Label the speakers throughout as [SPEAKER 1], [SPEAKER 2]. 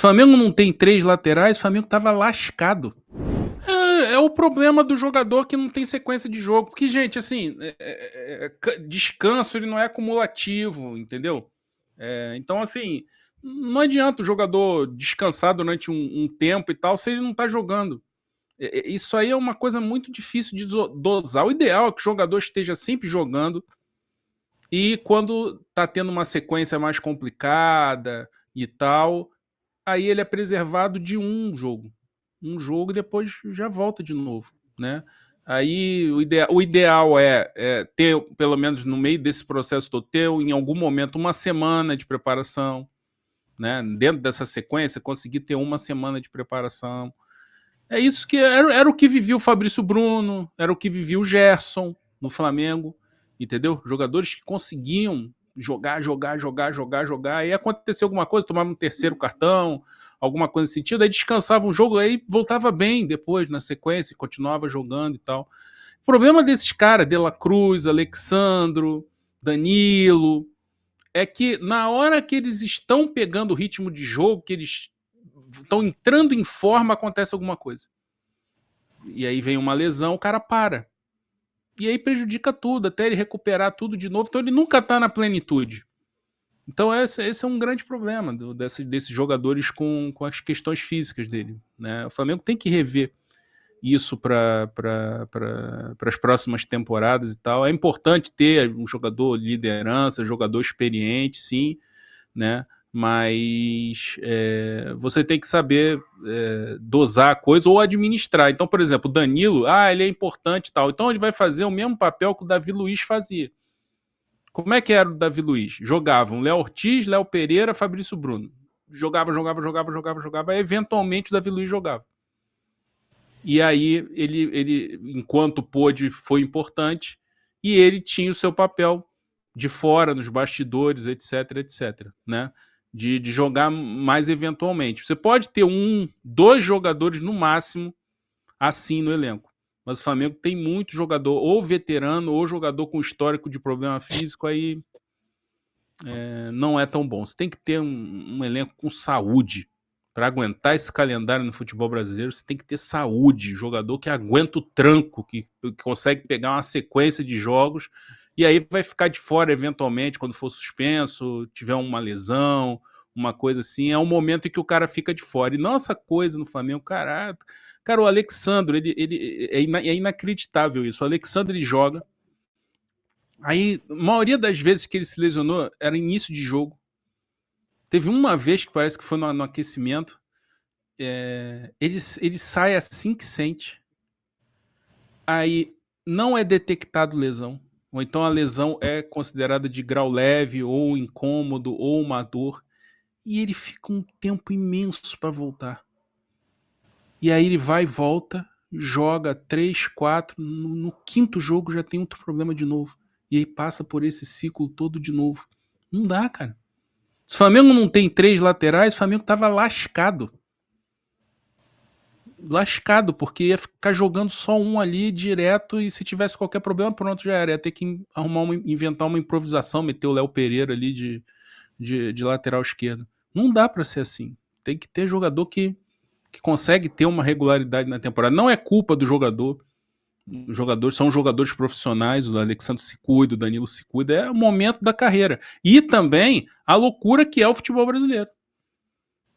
[SPEAKER 1] Se o Flamengo não tem 3 laterais, o Flamengo tava lascado. É o problema do jogador que não tem sequência de jogo. Porque, gente, assim, descanso ele não é acumulativo, entendeu? Então, assim, não adianta o jogador descansar durante um tempo e tal se ele não tá jogando. Isso aí é uma coisa muito difícil de dosar. O ideal é que o jogador esteja sempre jogando e quando tá tendo uma sequência mais complicada e tal, aí ele é preservado de um jogo. Um jogo e depois já volta de novo, né? Aí o ideal é ter, pelo menos no meio desse processo todo, ter em algum momento uma semana de preparação, né? Dentro dessa sequência, conseguir ter uma semana de preparação. É isso que era o que vivia o Fabrício Bruno, era o que vivia o Gerson no Flamengo, entendeu? Jogadores que conseguiam jogar, aí aconteceu alguma coisa, tomava um terceiro cartão, alguma coisa nesse sentido, aí descansava um jogo, aí voltava bem depois, na sequência, continuava jogando e tal. O problema desses caras, De La Cruz, Alexandro, Danilo, é que na hora que eles estão pegando o ritmo de jogo, que eles estão entrando em forma, acontece alguma coisa. E aí vem uma lesão, o cara para. E aí prejudica tudo, até ele recuperar tudo de novo. Então ele nunca está na plenitude. Então esse é um grande problema desses jogadores com as questões físicas dele, né? O Flamengo tem que rever isso para as próximas temporadas e tal. É importante ter um jogador liderança, jogador experiente, sim, né? Mas você tem que saber dosar a coisa ou administrar. Então, por exemplo, o Danilo, ele é importante e tal. Então ele vai fazer o mesmo papel que o Davi Luiz fazia. Como é que era o Davi Luiz? Jogavam Léo Ortiz, Léo Pereira, Fabrício Bruno. Jogava. Eventualmente o Davi Luiz jogava. E aí ele enquanto pôde, foi importante. E ele tinha o seu papel de fora, nos bastidores, etc, né? De jogar mais eventualmente. Você pode ter 2 jogadores no máximo assim no elenco. Mas o Flamengo tem muito jogador, ou veterano, ou jogador com histórico de problema físico, aí não é tão bom. Você tem que ter um elenco com saúde. Para aguentar esse calendário no futebol brasileiro, você tem que ter saúde. Jogador que aguenta o tranco, que consegue pegar uma sequência de jogos, e aí vai ficar de fora eventualmente quando for suspenso, tiver uma lesão, uma coisa assim. É um momento em que o cara fica de fora. E não essa coisa no Flamengo, cara, o Alexandre, ele é inacreditável isso. O Alexandre, ele joga. Aí, a maioria das vezes que ele se lesionou era início de jogo. Teve uma vez que parece que foi no aquecimento. Ele sai assim que sente. Aí não é detectado lesão. Ou então a lesão é considerada de grau leve, ou incômodo, ou uma dor. E ele fica um tempo imenso para voltar. E aí ele vai e volta, joga 3, 4, no 5º jogo já tem outro problema de novo. E aí passa por esse ciclo todo de novo. Não dá, cara. Se o Flamengo não tem 3 laterais, o Flamengo tava lascado. Lascado, porque ia ficar jogando só um ali direto e se tivesse qualquer problema, pronto, já era. Ia ter que inventar uma improvisação, meter o Léo Pereira ali de lateral esquerdo. Não dá pra ser assim. Tem que ter jogador que consegue ter uma regularidade na temporada. Não é culpa do jogador. Os jogadores são jogadores profissionais, o Alexandre se cuida, o Danilo se cuida, é o momento da carreira. E também a loucura que é o futebol brasileiro.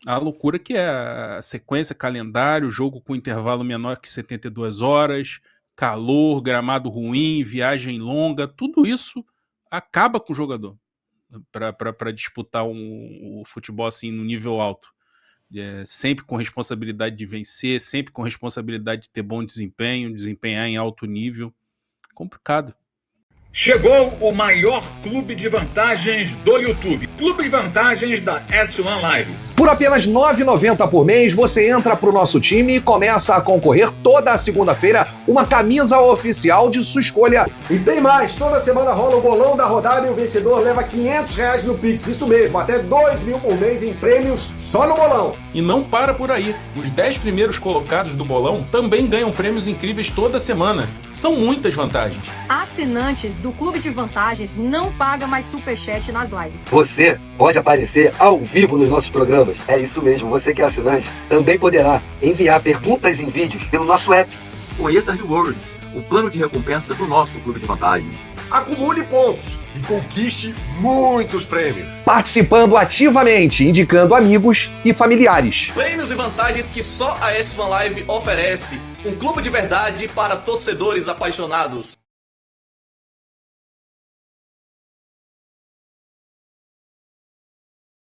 [SPEAKER 1] A loucura que é a sequência, calendário, jogo com intervalo menor que 72 horas, calor, gramado ruim, viagem longa, tudo isso acaba com o jogador para disputar o futebol assim no nível alto. Sempre com responsabilidade de vencer, sempre com responsabilidade de ter bom desempenho, desempenhar em alto nível. Complicado.
[SPEAKER 2] Chegou o maior clube de vantagens do YouTube. Clube de vantagens da S1 Live.
[SPEAKER 3] Por apenas R$ 9,90 por mês, você entra pro nosso time e começa a concorrer toda a segunda-feira uma camisa oficial de sua escolha.
[SPEAKER 4] E tem mais, toda semana rola o bolão da rodada e o vencedor leva R$500 no Pix. Isso mesmo, até R$2.000 por mês em prêmios só no bolão.
[SPEAKER 1] E não para por aí. Os 10 primeiros colocados do bolão também ganham prêmios incríveis toda semana. São muitas vantagens.
[SPEAKER 5] Assinantes do Clube de Vantagens não pagam mais superchat nas lives.
[SPEAKER 6] Você pode aparecer ao vivo nos nossos programas. pessoas. É isso mesmo, você que é assinante também poderá enviar perguntas em vídeos pelo nosso app.
[SPEAKER 7] Conheça Rewards, o plano de recompensa do nosso clube de vantagens.
[SPEAKER 4] Acumule pontos e conquiste muitos prêmios.
[SPEAKER 3] Participando ativamente, indicando amigos e familiares.
[SPEAKER 8] Prêmios e vantagens que só a S1 Live oferece. Um clube de verdade para torcedores apaixonados.